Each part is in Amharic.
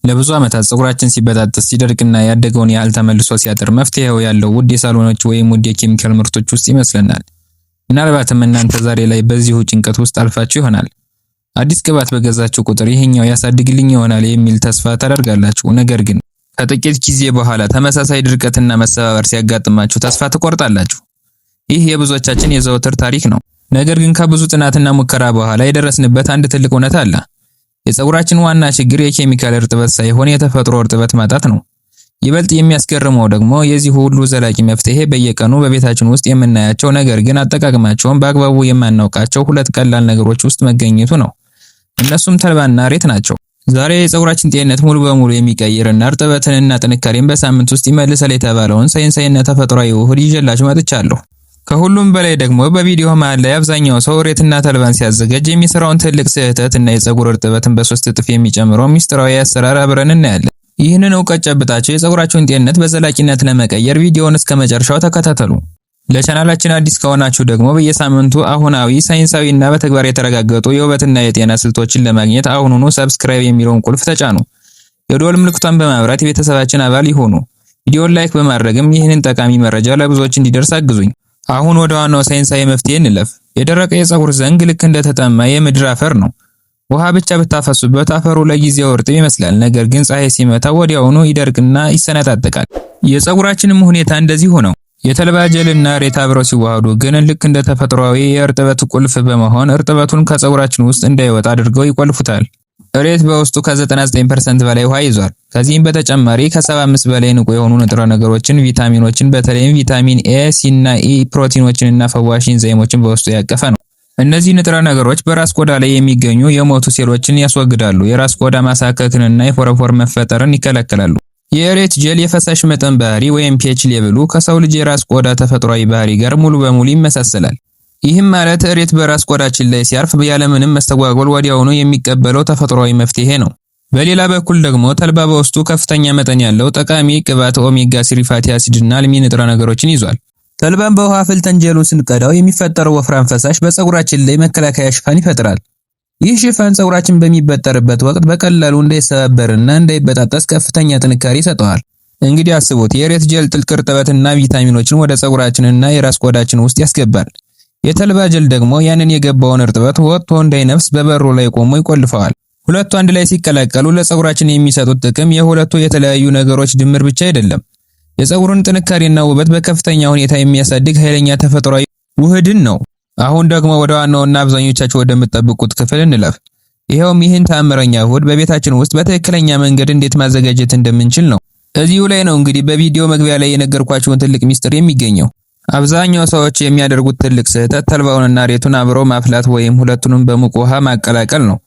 ለብዙ ዓመታት ፀጉራችን ሲበጣጠስ ሲደርቅና ያደገውን ያህል ተመልሶ ሲያጥር መፍትሄው ያለው ውድ የሳሎኖች ወይም ውድ የኬሚካል ምርቶች ውስጥ ይመስለናል። ምናልባትም እናንተ ዛሬ ላይ በዚሁ ጭንቀት ውስጥ አልፋችሁ ይሆናል። አዲስ ቅባት በገዛችሁ ቁጥር ይሄኛው ያሳድግልኝ ይሆናል የሚል ተስፋ ታደርጋላችሁ። ነገር ግን ከጥቂት ጊዜ በኋላ ተመሳሳይ ድርቀትና መሰባበር ሲያጋጥማችሁ ተስፋ ትቆርጣላችሁ። ይህ የብዙዎቻችን የዘወትር ታሪክ ነው። ነገር ግን ከብዙ ጥናትና ሙከራ በኋላ የደረስንበት አንድ ትልቅ እውነት አለ። የፀጉራችን ዋና ችግር የኬሚካል እርጥበት ሳይሆን የተፈጥሮ እርጥበት ማጣት ነው። ይበልጥ የሚያስገርመው ደግሞ የዚህ ሁሉ ዘላቂ መፍትሄ በየቀኑ በቤታችን ውስጥ የምናያቸው ነገር ግን አጠቃቀማቸውን በአግባቡ የማናውቃቸው ሁለት ቀላል ነገሮች ውስጥ መገኘቱ ነው። እነሱም ተልባና እሬት ናቸው። ዛሬ የፀጉራችን ጤንነት ሙሉ በሙሉ የሚቀይርና እርጥበትንና ጥንካሬን በሳምንት ውስጥ ይመልሳል የተባለውን ሳይንሳዊና ተፈጥሯዊ ውህድ ይዤላችሁ መጥቻለሁ። ከሁሉም በላይ ደግሞ በቪዲዮ መሃል ላይ አብዛኛው ሰው እሬትና ተልባን ሲያዘጋጅ የሚሰራውን ትልቅ ስህተት እና የፀጉር እርጥበትን በ3 እጥፍ የሚጨምረው ሚስጥራዊ አሰራር አብረን እናያለን። ይህንን እውቀት ጨብጣችሁ የፀጉራችሁን ጤንነት በዘላቂነት ለመቀየር ቪዲዮውን እስከ መጨረሻው ተከታተሉ። ለቻናላችን አዲስ ከሆናችሁ ደግሞ በየሳምንቱ አሁናዊ ሳይንሳዊና በተግባር የተረጋገጡ የውበትና የጤና ስልቶችን ለማግኘት አሁኑኑ ሰብስክራይብ የሚለውን ቁልፍ ተጫኑ። የደወል ምልክቷን በማብራት የቤተሰባችን አባል ይሁኑ። ቪዲዮውን ላይክ በማድረግም ይህንን ጠቃሚ መረጃ ለብዙዎች እንዲደርስ አግዙኝ። አሁን ወደ ዋናው ሳይንሳዊ መፍትሄ እንለፍ። የደረቀ የፀጉር ዘንግ ልክ እንደተጠማ የምድር አፈር ነው። ውሃ ብቻ ብታፈሱበት አፈሩ ለጊዜው እርጥብ ይመስላል፣ ነገር ግን ፀሐይ ሲመታው ወዲያውኑ ይደርቅና ይሰነጣጠቃል። የፀጉራችንም ሁኔታ እንደዚህ ሆነው የተልባ ጀልና እሬት አብረው ሲዋሃዱ ግን ልክ እንደ ተፈጥሯዊ የእርጥበት ቁልፍ በመሆን እርጥበቱን ከፀጉራችን ውስጥ እንዳይወጣ አድርገው ይቆልፉታል። እሬት በውስጡ ከ99% በላይ ውሃ ይዟል። ከዚህም በተጨማሪ ከ75 በላይ ንቁ የሆኑ ንጥረ ነገሮችን፣ ቪታሚኖችን በተለይም ቪታሚን ኤ፣ ሲ እና ኢ፣ ፕሮቲኖችንና ፈዋሽ ኢንዛይሞችን በውስጡ ያቀፈ ነው። እነዚህ ንጥረ ነገሮች በራስ ቆዳ ላይ የሚገኙ የሞቱ ሴሎችን ያስወግዳሉ፣ የራስ ቆዳ ማሳከክንና የፎረፎር መፈጠርን ይከላከላሉ። የእሬት ጀል የፈሳሽ መጠን ባህሪ ወይም ፒኤች ሌቭሉ ከሰው ልጅ የራስ ቆዳ ተፈጥሯዊ ባህሪ ጋር ሙሉ በሙሉ ይመሳሰላል። ይህም ማለት እሬት በራስ ቆዳችን ላይ ሲያርፍ ያለምንም መስተጓጎል ወዲያውኑ የሚቀበለው ተፈጥሯዊ መፍትሄ ነው። በሌላ በኩል ደግሞ ተልባ በውስጡ ከፍተኛ መጠን ያለው ጠቃሚ ቅባት ኦሜጋ 3 ፋቲ አሲድ እና አልሚ ንጥረ ነገሮችን ይዟል። ተልባን በውሃ አፍልተን ጀሉን ስንቀዳው የሚፈጠረው ወፍራም ፈሳሽ በፀጉራችን ላይ መከላከያ ሽፋን ይፈጥራል። ይህ ሽፋን ፀጉራችን በሚበጠርበት ወቅት በቀላሉ እንዳይሰባበርና እንዳይበጣጠስ ከፍተኛ ጥንካሬ ይሰጠዋል። እንግዲህ አስቡት፣ የእሬት ጀል ጥልቅ እርጥበትና ቪታሚኖችን ወደ ፀጉራችንና የራስ ቆዳችን ውስጥ ያስገባል። የተልባ ጀል ደግሞ ያንን የገባውን እርጥበት ወጥቶ እንዳይነፍስ በበሩ ላይ ቆሞ ይቆልፈዋል። ሁለቱ አንድ ላይ ሲቀላቀሉ ለፀጉራችን የሚሰጡት ጥቅም የሁለቱ የተለያዩ ነገሮች ድምር ብቻ አይደለም። የፀጉርን ጥንካሬና ውበት በከፍተኛ ሁኔታ የሚያሳድግ ኃይለኛ ተፈጥሯዊ ውህድን ነው። አሁን ደግሞ ወደ ዋናውና አብዛኞቻችሁ ወደምትጠብቁት ክፍል እንለፍ። ይሄውም ይህን ተአምረኛ ውህድ በቤታችን ውስጥ በትክክለኛ መንገድ እንዴት ማዘጋጀት እንደምንችል ነው። እዚሁ ላይ ነው እንግዲህ በቪዲዮ መግቢያ ላይ የነገርኳችሁን ትልቅ ሚስጥር የሚገኘው። አብዛኛው ሰዎች የሚያደርጉት ትልቅ ስህተት ተልባውንና እሬቱን አብረው ማፍላት ወይም ሁለቱንም በሙቅ ውሃ ማቀላቀል ነው።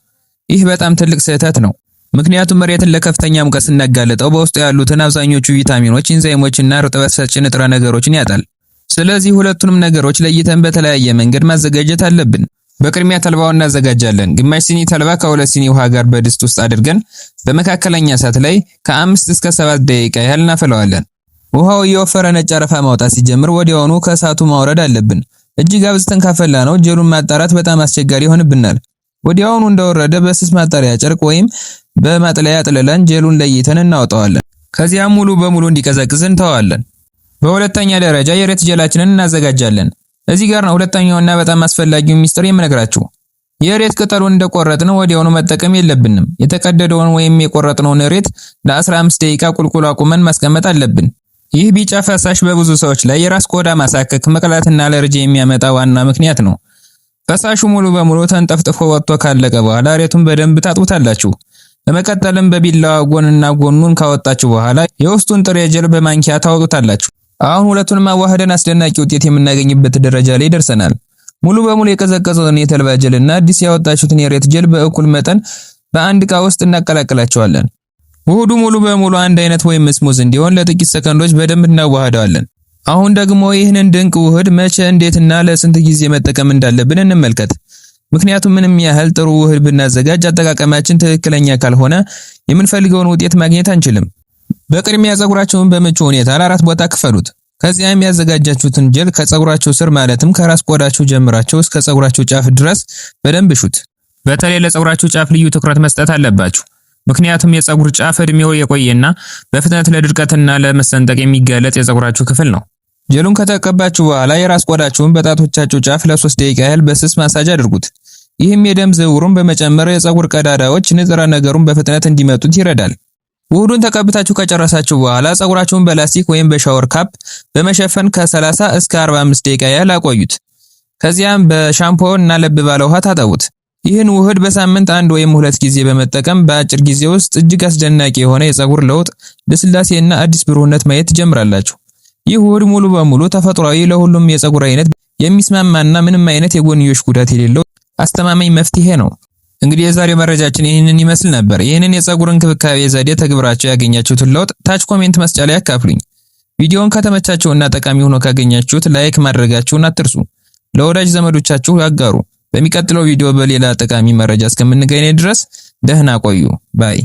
ይህ በጣም ትልቅ ስህተት ነው። ምክንያቱም እሬትን ለከፍተኛ ሙቀት ስናጋልጠው በውስጡ ያሉትን አብዛኞቹ ቪታሚኖች፣ ኢንዛይሞችና እርጥበት ሰጪ ንጥረ ነገሮችን ያጣል። ስለዚህ ሁለቱንም ነገሮች ለይተን በተለያየ መንገድ ማዘጋጀት አለብን። በቅድሚያ ተልባውን እናዘጋጃለን። ግማሽ ሲኒ ተልባ ከ2 ሲኒ ውሃ ጋር በድስት ውስጥ አድርገን በመካከለኛ እሳት ላይ ከ5 እስከ 7 ደቂቃ ያህል እናፈለዋለን። ውሃው እየወፈረ ነጭ አረፋ ማውጣት ሲጀምር ወዲያውኑ ከእሳቱ ማውረድ አለብን። እጅግ አብዝተን ካፈላ ነው ጀሉን ማጣራት በጣም አስቸጋሪ ይሆንብናል። ወዲያውኑ እንደወረደ በስስ ማጣሪያ ጨርቅ ወይም በማጥለያ ጥለለን ጀሉን ለይተን እናወጣዋለን። ከዚያም ሙሉ በሙሉ እንዲቀዘቅዝ እንተዋለን። በሁለተኛ ደረጃ የእሬት ጀላችንን እናዘጋጃለን። እዚህ ጋር ነው ሁለተኛውና በጣም አስፈላጊው ሚስጥር የምነግራችሁ። የእሬት ቅጠሉን እንደቆረጥን ወዲያውኑ መጠቀም የለብንም። የተቀደደውን ወይም የቆረጥነውን እሬት ለ15 ደቂቃ ቁልቁል አቁመን ማስቀመጥ አለብን። ይህ ቢጫ ፈሳሽ በብዙ ሰዎች ላይ የራስ ቆዳ ማሳከክ፣ መቅላትና አለርጂ የሚያመጣ ዋና ምክንያት ነው። ፈሳሹ ሙሉ በሙሉ ተንጠፍጥፎ ወጥቶ ካለቀ በኋላ እሬቱን በደንብ ታጥቡታላችሁ። በመቀጠልም በቢላዋ ጎንና ጎኑን ካወጣችሁ በኋላ የውስጡን ጥሬ ጀል በማንኪያ ታወጡታላችሁ። አሁን ሁለቱንም አዋህደን አስደናቂ ውጤት የምናገኝበት ደረጃ ላይ ደርሰናል። ሙሉ በሙሉ የቀዘቀዘውን የተልባ ጀልና አዲስ ያወጣችሁትን የእሬት ጀል በእኩል መጠን በአንድ ዕቃ ውስጥ እናቀላቅላቸዋለን። ውህዱ ሙሉ በሙሉ አንድ አይነት ወይም ስሙዝ እንዲሆን ለጥቂት ሰከንዶች በደንብ እናዋህደዋለን። አሁን ደግሞ ይህንን ድንቅ ውህድ መቼ፣ እንዴትና ለስንት ጊዜ መጠቀም እንዳለብን እንመልከት። ምክንያቱም ምንም ያህል ጥሩ ውህድ ብናዘጋጅ አጠቃቀማችን ትክክለኛ ካልሆነ የምንፈልገውን ውጤት ማግኘት አንችልም። በቅድሚያ ፀጉራችሁን በምቹ ሁኔታ ለአራት ቦታ ክፈሉት። ከዚያም ያዘጋጃችሁትን ጀል ከፀጉራችሁ ስር ማለትም ከራስ ቆዳችሁ ጀምራችሁ እስከ ፀጉራችሁ ጫፍ ድረስ በደንብ ሹት። በተለይ ለፀጉራችሁ ጫፍ ልዩ ትኩረት መስጠት አለባችሁ። ምክንያቱም የፀጉር ጫፍ እድሜው የቆየና በፍጥነት ለድርቀትና ለመሰንጠቅ የሚጋለጥ የፀጉራችሁ ክፍል ነው። ጀሉን ከተቀባችሁ በኋላ የራስ ቆዳችሁን በጣቶቻችሁ ጫፍ ለ3 ደቂቃ ያህል በስስ ማሳጅ አድርጉት። ይህም የደም ዝውውሩን በመጨመር የፀጉር ቀዳዳዎች ንጥረ ነገሩን በፍጥነት እንዲመጡት ይረዳል። ውህዱን ተቀብታችሁ ከጨረሳችሁ በኋላ ፀጉራችሁን በላስቲክ ወይም በሻወር ካፕ በመሸፈን ከ30 እስከ 45 ደቂቃ ያህል አቆዩት። ከዚያም በሻምፖ እና ለብ ባለ ውሃ ታጠቡት። ይህን ውህድ በሳምንት 1 ወይም 2 ጊዜ በመጠቀም በአጭር ጊዜ ውስጥ እጅግ አስደናቂ የሆነ የፀጉር ለውጥ፣ ልስላሴና አዲስ ብሩህነት ማየት ትጀምራላችሁ። ይህ ውህድ ሙሉ በሙሉ ተፈጥሯዊ፣ ለሁሉም የፀጉር አይነት የሚስማማና ምንም አይነት የጎንዮሽ ጉዳት የሌለው አስተማማኝ መፍትሄ ነው። እንግዲህ የዛሬው መረጃችን ይህንን ይመስል ነበር። ይህንን የፀጉር እንክብካቤ ዘዴ ተግብራችሁ ያገኛችሁትን ለውጥ ታች ኮሜንት መስጫ ላይ አካፍሉኝ። ቪዲዮውን ከተመቻችሁና ጠቃሚ ሆኖ ካገኛችሁት ላይክ ማድረጋችሁን አትርሱ። ለወዳጅ ዘመዶቻችሁ ያጋሩ። በሚቀጥለው ቪዲዮ በሌላ ጠቃሚ መረጃ እስከምንገናኝ ድረስ ደህና ቆዩ። ባይ